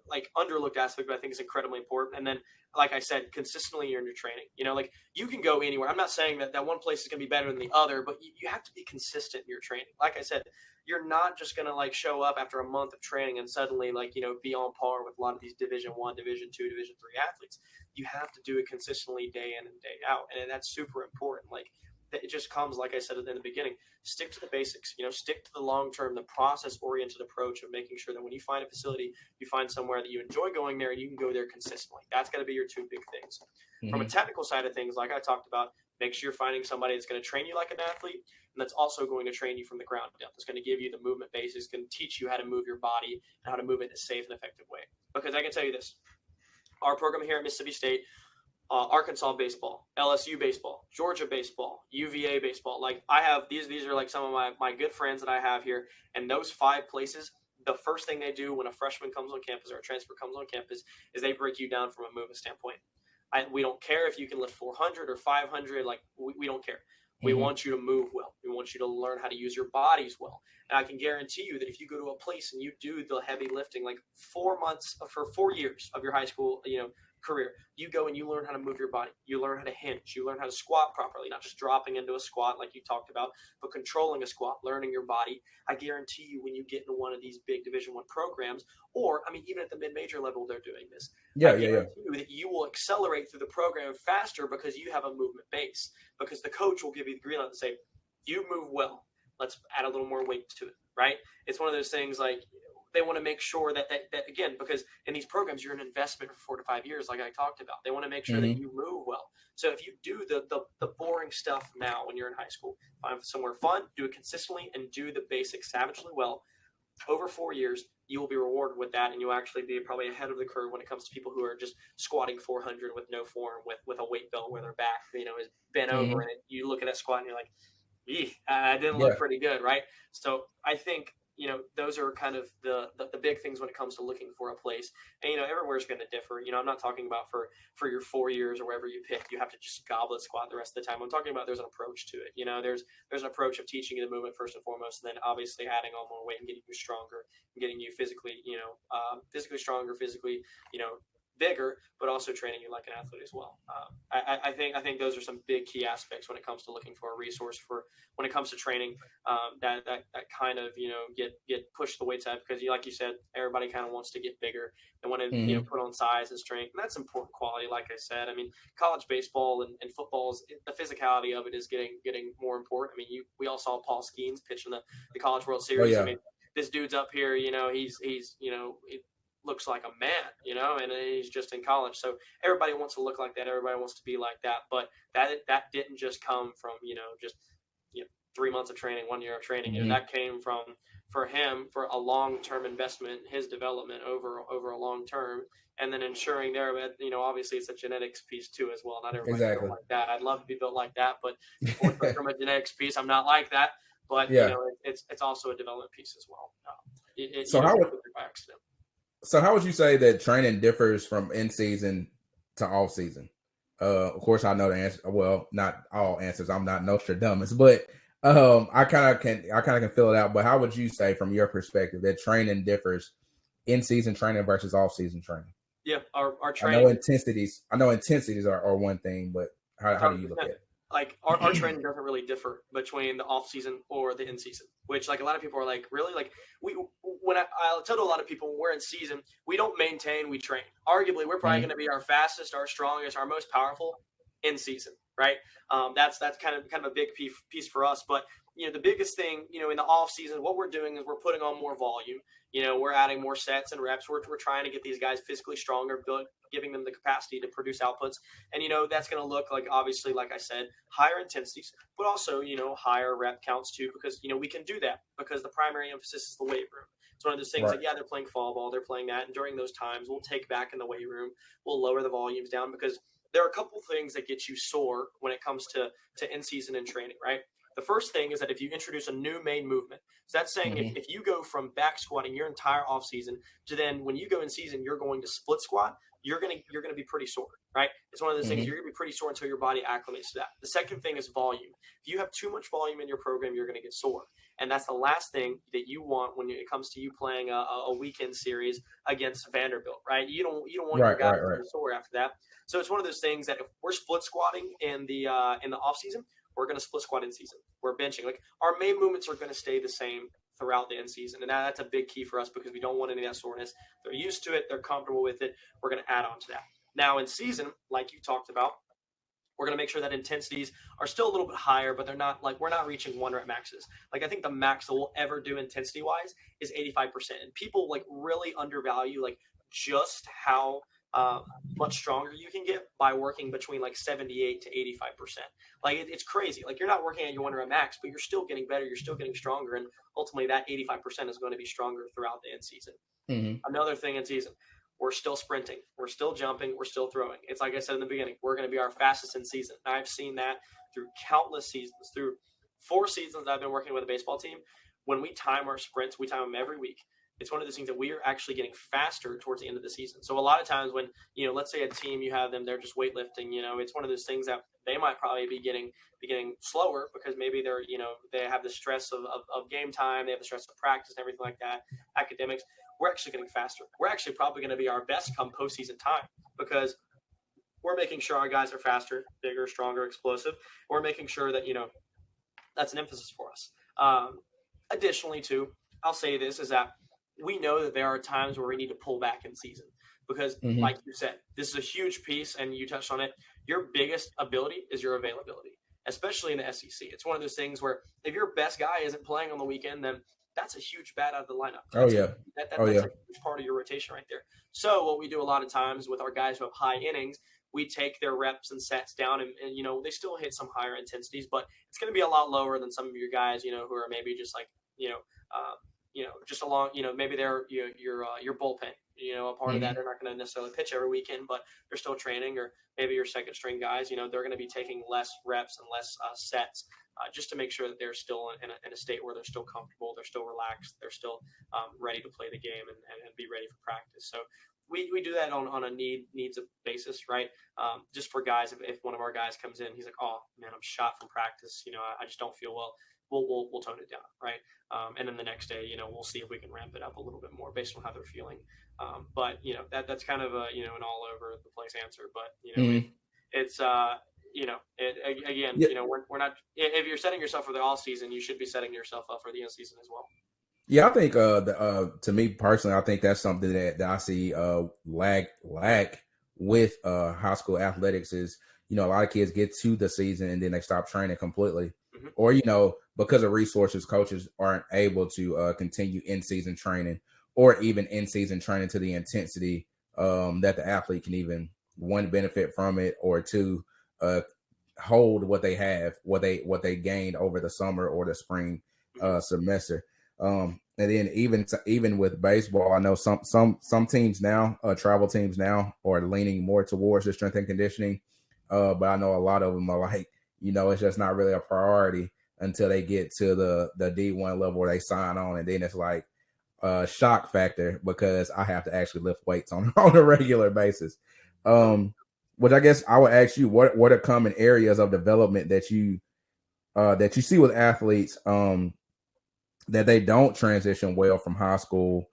like underlooked aspect, but I think is incredibly important. And then, like I said, consistently you're in your training. Like you can go anywhere. I'm not saying that one place is going to be better than the other, but you have to be consistent in your training. Like I said, you're not just going to like show up after a month of training and suddenly be on par with a lot of these Division I, Division II, Division III athletes. You have to do it consistently day in and day out. And that's super important. Like it just comes, like I said in the beginning, stick to the basics, stick to the long-term, the process-oriented approach of making sure that when you find a facility, you find somewhere that you enjoy going there and you can go there consistently. That's got to be your two big things. Mm-hmm. From a technical side of things, like I talked about, make sure you're finding somebody that's going to train you like an athlete and that's also going to train you from the ground up. It's going to give you the movement basis, going to teach you how to move your body and how to move it in a safe and effective way. Because I can tell you this, our program here at Mississippi State, Arkansas baseball, LSU baseball, Georgia baseball, UVA baseball. Like I have these are like some of my good friends that I have here. And those 5 places, the first thing they do when a freshman comes on campus or a transfer comes on campus is they break you down from a movement standpoint. We don't care if you can lift 400 or 500. Like we don't care. We want you to move well. We want you to learn how to use your bodies well. And I can guarantee you that if you go to a place and you do the heavy lifting, like 4 months for 4 years of your high school, career, you go and you learn how to move your body. You learn how to hinge. You learn how to squat properly, not just dropping into a squat like you talked about, but controlling a squat, learning your body. I guarantee you when you get into one of these big Division I programs, or even at the mid-major level, they're doing this. I guarantee you that you will accelerate through the program faster because you have a movement base, because the coach will give you the green light and say, you move well. Let's add a little more weight to it, right? It's one of those things like, they want to make sure that again, because in these programs, you're an investment for 4 to 5 years, like I talked about. They want to make sure that you move well. So if you do the boring stuff now when you're in high school, find somewhere fun, do it consistently, and do the basics savagely well, over 4 years, you will be rewarded with that, and you'll actually be probably ahead of the curve when it comes to people who are just squatting 400 with no form, with a weight belt where their back, is bent over, and you look at that squat and you're like, I didn't look pretty good, right? So I think those are kind of the big things when it comes to looking for a place. And, everywhere's going to differ. I'm not talking about for your 4 years or wherever you pick, you have to just goblet squat the rest of the time. I'm talking about there's an approach to it. There's an approach of teaching you the movement first and foremost, and then obviously adding on more weight and getting you stronger and getting you physically, physically stronger, physically, bigger, but also training you like an athlete as well. I think those are some big key aspects when it comes to looking for a resource for when it comes to training, that kind of get pushed the weight side, because like you said, everybody kind of wants to get bigger and want to put on size and strength, and that's important quality. Like I said, college baseball and football, the physicality of it is getting more important. We all saw Paul Skeens pitching the College World Series. This dude's up here, he's looks like a man, and he's just in college. So everybody wants to look like that. Everybody wants to be like that. But that didn't just come from, just 3 months of training, 1 year of training. That came from, for him, for a long-term investment in his development over a long term. And then ensuring there, obviously it's a genetics piece too as well. Not everybody's built like that. I'd love to be built like that, but from a genetics piece, I'm not like that. But, it's also a development piece as well. So how would you say that training differs from in-season to off-season? Of course, I know the answer. Well, not all answers. I'm not Nostradamus, but I kind of can fill it out. But how would you say, from your perspective, that training differs in-season training versus off-season training? Yeah, our training. I know intensities are one thing, but how do you look at it? Like our training doesn't really differ between the off season or the in season, which like a lot of people are like, really? Like I'll tell to a lot of people, when we're in season, we don't maintain, we train. Arguably, we're probably going to be our fastest, our strongest, our most powerful in season, right? That's kind of a big piece for us. But the biggest thing, in the off season, what we're doing is we're putting on more volume. We're adding more sets and reps. We're trying to get these guys physically stronger, giving them the capacity to produce outputs. And, that's going to look like, obviously, like I said, higher intensities, but also, higher rep counts too, because, we can do that because the primary emphasis is the weight room. It's one of those things that, they're playing fall ball, they're playing that. And during those times, we'll take back in the weight room, we'll lower the volumes down, because there are a couple things that get you sore when it comes to in-season and training, right? The first thing is that if you introduce a new main movement, so that's saying if you go from back squatting your entire off season to then when you go in season, you're going to split squat, you're gonna be pretty sore, right? It's one of those things you're gonna be pretty sore until your body acclimates to that. The second thing is volume. If you have too much volume in your program, you're gonna get sore, and that's the last thing that you want when it comes to you playing a weekend series against Vanderbilt, right? You don't want your guys to be sore after that. So it's one of those things that if we're split squatting in the off season, we're going to split squat in season. We're benching. Like our main movements are going to stay the same throughout the end season. And that's a big key for us because we don't want any of that soreness. They're used to it. They're comfortable with it. We're going to add on to that. Now in season, like you talked about, we're going to make sure that intensities are still a little bit higher, but they're not like we're not reaching 1 rep maxes. Like I think the max that we'll ever do intensity wise is 85%. And people like really undervalue like just how much stronger you can get by working between like 78 to 85%. Like it's crazy. Like you're not working at your 1 rep max, but you're still getting better. You're still getting stronger. And ultimately that 85% is going to be stronger throughout the end season. Another thing in season, we're still sprinting. We're still jumping. We're still throwing. It's like I said in the beginning, we're going to be our fastest in season. And I've seen that through countless seasons, through 4 seasons that I've been working with a baseball team. When we time our sprints, we time them every week. It's one of those things that we are actually getting faster towards the end of the season. So a lot of times when, let's say a team, you have them, they're just weightlifting, it's one of those things that they might probably be getting slower because maybe they're, they have the stress of game time. They have the stress of practice and everything like that, academics. We're actually getting faster. We're actually probably going to be our best come postseason time because we're making sure our guys are faster, bigger, stronger, explosive. We're making sure that, that's an emphasis for us. Additionally, too, I'll say this is that we know that there are times where we need to pull back in season because, like you said, this is a huge piece, and you touched on it. Your biggest ability is your availability, especially in the SEC. It's one of those things where if your best guy isn't playing on the weekend, then that's a huge bat out of the lineup. That's a huge part of your rotation right there. So what we do a lot of times with our guys who have high innings, we take their reps and sets down and they still hit some higher intensities, but it's going to be a lot lower than some of your guys, who are maybe just like, just along, maybe they're your bullpen, a part of that. They're not going to necessarily pitch every weekend, but they're still training. Or maybe your second string guys, they're going to be taking less reps and less sets just to make sure that they're still in a state where they're still comfortable, they're still relaxed, they're still ready to play the game and be ready for practice. So we do that on a needs basis, right? Just for guys, if one of our guys comes in, he's like, oh man, I'm shot from practice. I just don't feel well. We'll tone it down, right? And then the next day, we'll see if we can ramp it up a little bit more based on how they're feeling. But that's kind of a an all over the place answer. But it's we're not. If you're setting yourself for the all season, you should be setting yourself up for the end season as well. Yeah, I think to me personally, I think that's something that I see lack with high school athletics is a lot of kids get to the season and then they stop training completely. Or, because of resources, coaches aren't able to continue in-season training or even in-season training to the intensity that the athlete can even, 1, benefit from it, or 2, hold what they have, what they gained over the summer or the spring semester. And then even with baseball, I know some teams now, travel teams now, are leaning more towards the strength and conditioning. But I know a lot of them are like, it's just not really a priority until they get to the D1 level where they sign on. And then it's like a shock factor because I have to actually lift weights on a regular basis. Which I guess I would ask you, what are common areas of development that you see with athletes that they don't transition well from high school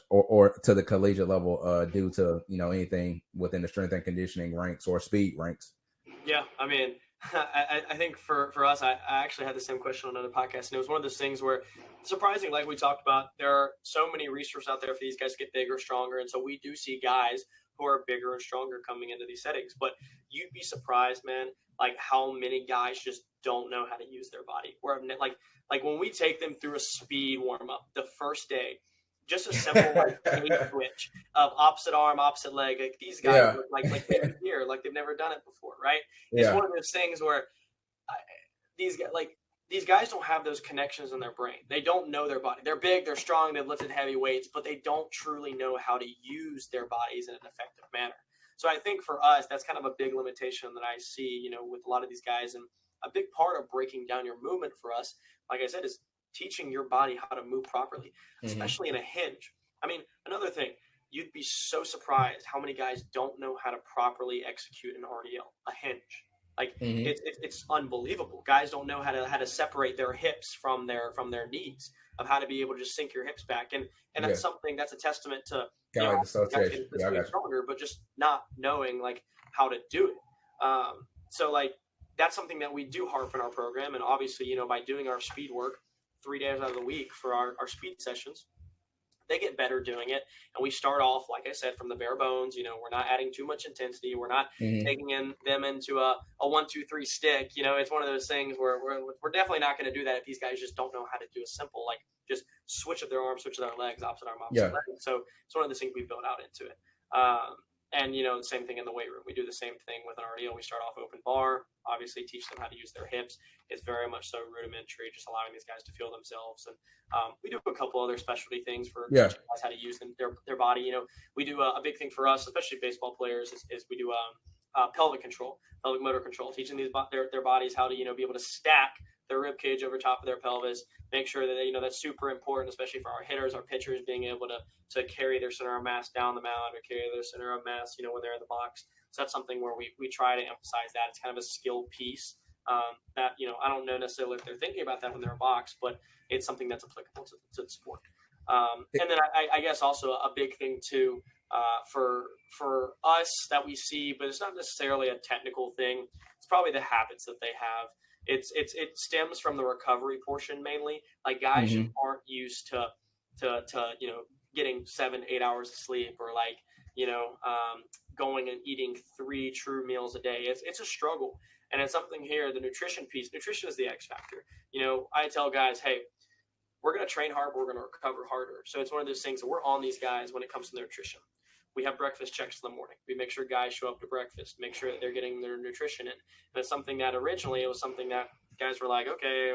or to the collegiate level due to, anything within the strength and conditioning ranks or speed ranks? Yeah, I mean, I think for us, I actually had the same question on another podcast, and it was one of those things where, surprisingly, like we talked about, there are so many resources out there for these guys to get bigger, stronger, and so we do see guys who are bigger and stronger coming into these settings. But you'd be surprised, man, like how many guys just don't know how to use their body. Where like when we take them through a speed warm up the first day, just a simple switch of opposite arm, opposite leg. Like these guys look like they're here, like they've never done it before, right? Yeah. It's one of those things where these guys don't have those connections in their brain. They don't know their body. They're big, they're strong, they've lifted heavy weights, but they don't truly know how to use their bodies in an effective manner. So I think for us, that's kind of a big limitation that I see, with a lot of these guys. And a big part of breaking down your movement for us, like I said, is teaching your body how to move properly, especially in a hinge. I mean, another thing, you'd be so surprised how many guys don't know how to properly execute an RDL, a hinge. Like it's unbelievable. Guys don't know how to separate their hips from their knees, of how to be able to just sink your hips back. And that's something that's a testament to guys getting physically stronger, but just not knowing like how to do it. So like that's something that we do harp in our program. And obviously, by doing our speed work 3 days out of the week for our speed sessions, they get better doing it. And we start off, like I said, from the bare bones. We're not adding too much intensity. We're not taking them into a 1-2-3 stick. It's one of those things where we're definitely not going to do that if these guys just don't know how to do a simple, like just switch up their arms, switch their legs, opposite arm, opposite leg. So it's one of the things we built out into it. And, the same thing in the weight room. We do the same thing with an RDL. We start off open bar, obviously teach them how to use their hips. It's very much so rudimentary, just allowing these guys to feel themselves. And we do a couple other specialty things for teaching guys how to use their body. We do a big thing for us, especially baseball players, is we do pelvic control, pelvic motor control, teaching their bodies how to, be able to stack their rib cage over top of their pelvis. Make sure that that's super important, especially for our hitters, our pitchers, being able to carry their center of mass down the mound or carry their center of mass, when they're in the box. So that's something where we try to emphasize that. It's kind of a skill piece that I don't know necessarily if they're thinking about that when they're in a box, but it's something that's applicable to the sport. And then I guess also a big thing too for us that we see, but it's not necessarily a technical thing. It's probably the habits that they have. It stems from the recovery portion mainly. Like guys who aren't used to getting 7-8 hours of sleep, or like going and eating 3 true meals a day. It's a struggle, and it's something here. The nutrition piece. Nutrition is the X factor. I tell guys, hey, we're going to train hard, but we're going to recover harder. So it's one of those things that we're on these guys when it comes to their nutrition. We have breakfast checks in the morning. We make sure guys show up to breakfast, make sure that they're getting their nutrition in. And it's something that originally it was something that guys were like, okay,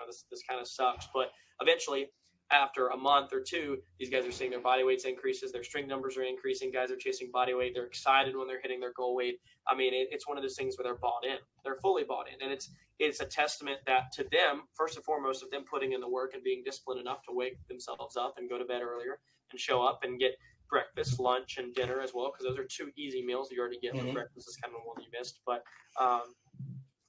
this kind of sucks. But eventually, after a month or two, these guys are seeing their body weights increases, their strength numbers are increasing, guys are chasing body weight, they're excited when they're hitting their goal weight. I mean, it's one of those things where they're bought in. They're fully bought in. And it's a testament that to them, first and foremost, of them putting in the work and being disciplined enough to wake themselves up and go to bed earlier and show up and get breakfast, lunch, and dinner as well, because those are 2 easy meals you already get. Breakfast is kind of the one you missed, but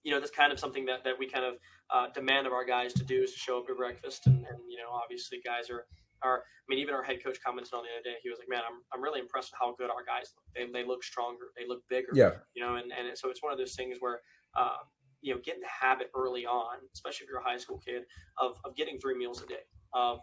that's kind of something that we kind of demand of our guys to do, is to show up to breakfast. And obviously guys are I mean, even our head coach commented on the other day. He was like, man, I'm really impressed with how good our guys look. They look stronger, they look bigger. And so it's one of those things where get in the habit early on, especially if you're a high school kid, of getting 3 meals a day,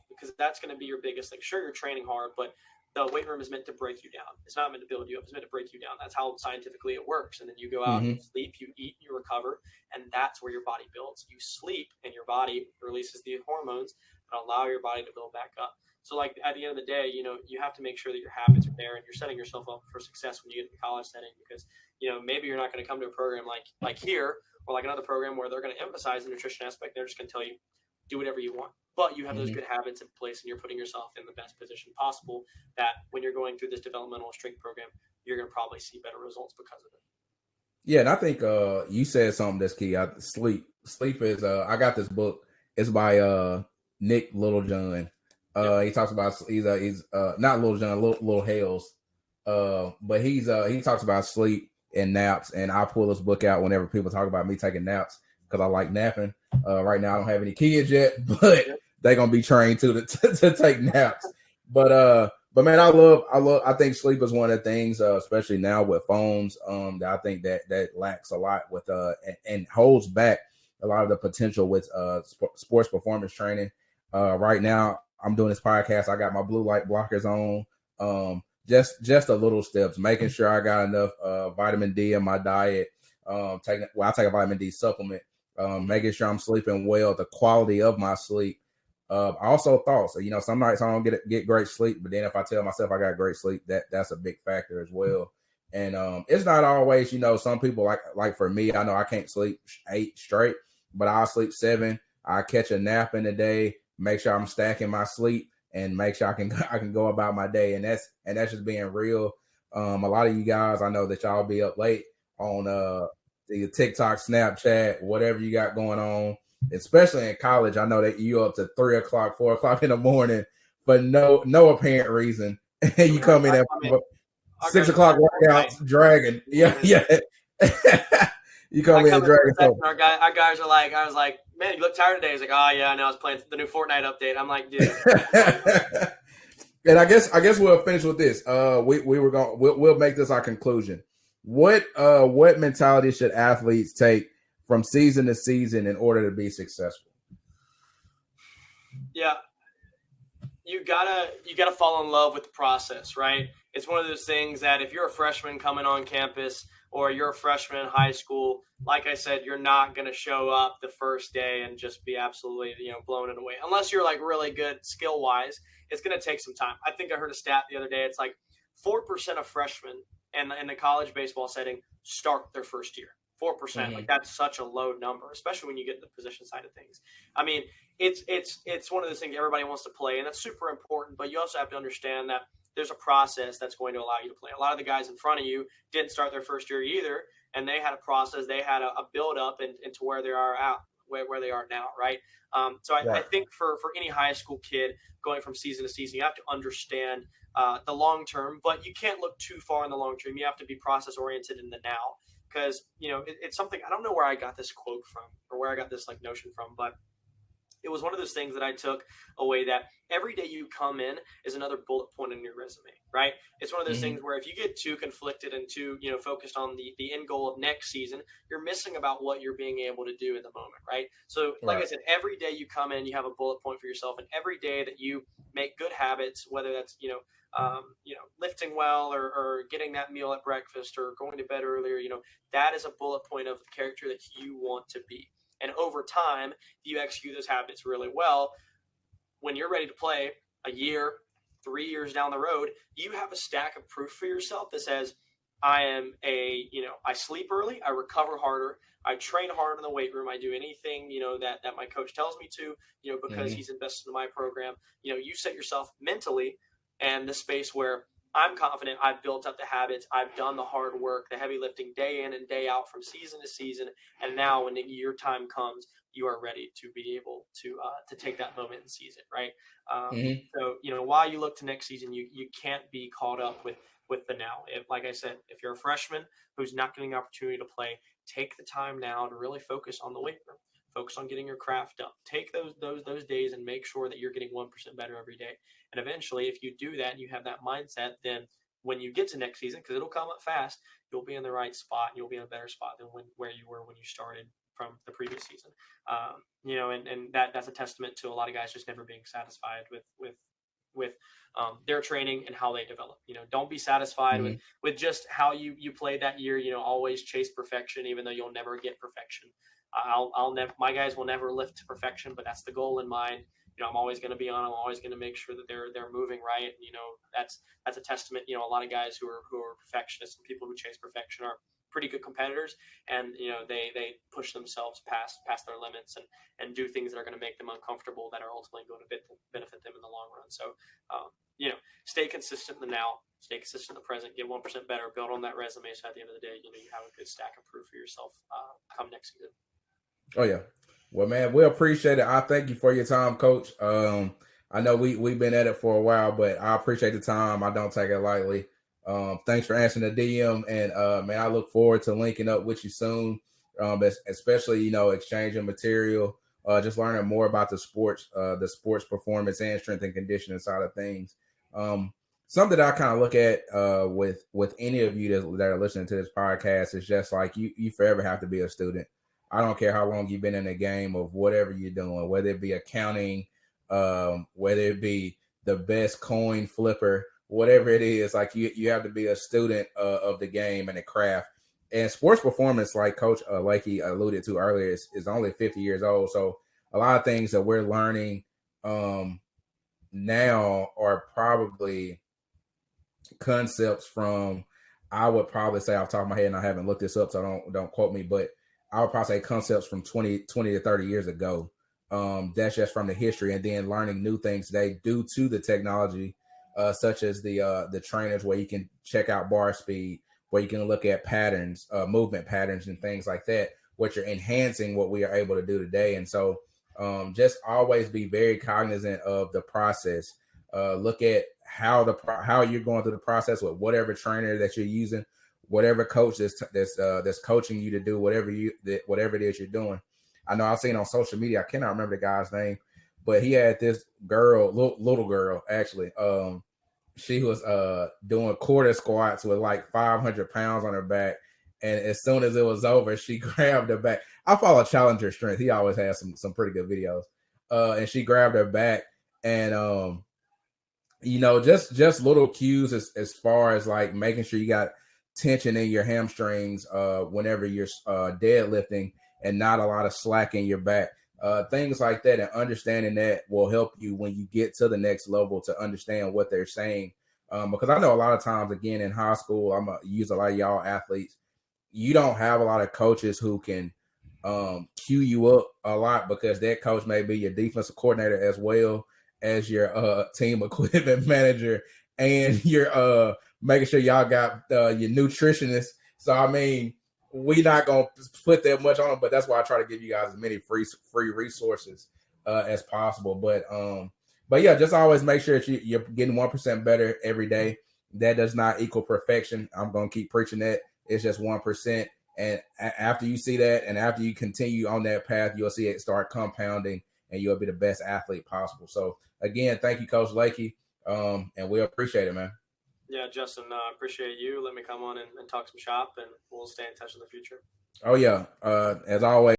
because that's going to be your biggest thing. Sure, you're training hard, but the weight room is meant to break you down. It's not meant to build you up. It's meant to break you down. That's how scientifically it works. And then you go out and you sleep, you eat, you recover, and that's where your body builds. You sleep, and your body releases the hormones that allow your body to build back up. So, like, at the end of the day, you have to make sure that your habits are there, and you're setting yourself up for success when you get into the college setting, because maybe you're not going to come to a program like here, or like another program where they're going to emphasize the nutrition aspect. They're just going to tell you, do whatever you want. But you have those good habits in place, and you're putting yourself in the best position possible, that when you're going through this developmental strength program, you're going to probably see better results because of it. Yeah, and I think you said something that's key. Sleep. Sleep is I got this book. It's by Nick Littlejohn. He talks about he's not Littlejohn, Little Hales. But he talks about sleep and naps, and I pull this book out whenever people talk about me taking naps, because I like napping. Right now I don't have any kids yet, but they're gonna be trained to take naps. But man, I think sleep is one of the things, especially now with phones, that I think that lacks a lot with and holds back a lot of the potential with sports performance training. Right now I'm doing this podcast. I got my blue light blockers on. Just a little steps, making sure I got enough vitamin D in my diet. I take a vitamin D supplement. Making sure I'm sleeping well, the quality of my sleep. I also thought, so, some nights I don't get great sleep, but then if I tell myself I got great sleep, that's a big factor as well. And it's not always, some people like for me, I know I can't sleep 8 straight, but I'll sleep 7. I catch a nap in the day, make sure I'm stacking my sleep, and make sure I can go about my day. And that's just being real. A lot of you guys, I know that y'all be up late on your TikTok, Snapchat, whatever you got going on, especially in college. I know that you up to 3 o'clock, 4 o'clock in the morning for no apparent reason. And you come in at 6 o'clock workouts, dragging. Yeah. You come in and dragging. Our guys are like, I was like, man, you look tired today. He's like, oh yeah, I know I was playing the new Fortnite update. I'm like, dude. And I guess we'll finish with this. We'll make this our conclusion. What mentality should athletes take from season to season in order to be successful? Yeah. You gotta fall in love with the process, right? It's one of those things that if you're a freshman coming on campus or you're a freshman in high school, like I said, you're not going to show up the first day and just be absolutely, blown it away. Unless you're like really good skill wise, it's going to take some time. I think I heard a stat the other day. It's like 4% of freshmen in the college baseball setting start their first year. 4%. Mm-hmm. Like that's such a low number, especially when you get the position side of things. I mean, it's one of those things everybody wants to play, and that's super important. But you also have to understand that there's a process that's going to allow you to play. A lot of the guys in front of you didn't start their first year either, and they had a process. They had a build up into where they are at, where they are now, right? I think for any high school kid going from season to season, you have to understand the long term, but you can't look too far in the long term. You have to be process oriented in the now, because it's something. I don't know where I got this quote from or where I got this notion from, but it was one of those things that I took away, that every day you come in is another bullet point in your resume, right? It's one of those things where if you get too conflicted and too, focused on the end goal of next season, you're missing about what you're being able to do in the moment, right? So like I said, every day you come in, you have a bullet point for yourself, and every day that you make good habits, whether that's, lifting well or getting that meal at breakfast or going to bed earlier, that is a bullet point of the character that you want to be. And over time, if you execute those habits really well, when you're ready to play a year, 3 years down the road, you have a stack of proof for yourself that says, I sleep early, I recover harder, I train hard in the weight room, I do anything, that my coach tells me to, because he's invested in my program. You set yourself mentally in the space where I'm confident I've built up the habits. I've done the hard work, the heavy lifting day in and day out from season to season. And now when your time comes, you are ready to be able to take that moment and seize it. Right. So, while you look to next season, you can't be caught up with the now. Like I said, if you're a freshman who's not getting the opportunity to play, take the time now to really focus on the weight room. Focus on getting your craft up. Take those days and make sure that you're getting 1% better every day. And eventually, if you do that and you have that mindset, then when you get to next season, because it'll come up fast, you'll be in the right spot. You'll be in a better spot than where you were when you started from the previous season. And that's a testament to a lot of guys just never being satisfied with their training and how they develop. Don't be satisfied with just how you played that year. Always chase perfection, even though you'll never get perfection. My guys will never lift to perfection, but that's the goal in mind. I'm always going to be on. I'm always going to make sure that they're moving right. That's a testament. A lot of guys who are perfectionists and people who chase perfection are pretty good competitors, and they push themselves past their limits and do things that are going to make them uncomfortable, that are ultimately going to benefit them in the long run. So stay consistent in the now, stay consistent in the present, get 1% better, build on that resume, so at the end of the day, you have a good stack of proof for yourself come next season. Oh yeah. Well, man, we appreciate it. I thank you for your time, Coach. I know we've been at it for a while, but I appreciate the time. I don't take it lightly. Thanks for answering the DM, and man, I look forward to linking up with you soon. Especially exchanging material, just learning more about the sports performance and strength and conditioning side of things. Something that I kind of look at with any of you that are listening to this podcast is just like you forever have to be a student. I don't care how long you've been in the game of whatever you're doing, whether it be accounting, whether it be the best coin flipper, whatever it is, like you have to be a student of the game and the craft. And sports performance, like Coach Lakey alluded to earlier, is only 50 years old. So a lot of things that we're learning now are probably concepts from, I would probably say off the top of my head, and I haven't looked this up, so don't quote me, but I would probably say concepts from 20 to 30 years ago. That's just from the history, and then learning new things today due to the technology, such as the trainers where you can check out bar speed, where you can look at patterns, movement patterns and things like that, which are enhancing what we are able to do today. And so just always be very cognizant of the process. Look at how you're going through the process with whatever trainer that you're using, whatever coach that's coaching you to do whatever it is you're doing. I know I've seen on social media, I cannot remember the guy's name, but he had this girl, little girl actually. She was doing quarter squats with like 500 pounds on her back. And as soon as it was over, she grabbed her back. I follow Challenger Strength. He always has some pretty good videos. And she grabbed her back. And, just little cues as far as like making sure you got tension in your hamstrings whenever you're deadlifting and not a lot of slack in your back. Things like that, and understanding that will help you when you get to the next level to understand what they're saying. Because I know a lot of times, again, in high school, I'm going to use a lot of y'all athletes. You don't have a lot of coaches who can cue you up a lot, because that coach may be your defensive coordinator as well as your team equipment manager, and you're making sure y'all got your nutritionist. So, I mean, we not going to put that much on them, but that's why I try to give you guys as many free resources as possible. But yeah, just always make sure that you're getting 1% better every day. That does not equal perfection. I'm going to keep preaching that. It's just 1%. And after you see that, and after you continue on that path, you'll see it start compounding, and you'll be the best athlete possible. So again, thank you, Coach Lakey. And we appreciate it, man. Yeah, Justin, appreciate you. Let me come on and talk some shop, and we'll stay in touch in the future. Oh, yeah. As always.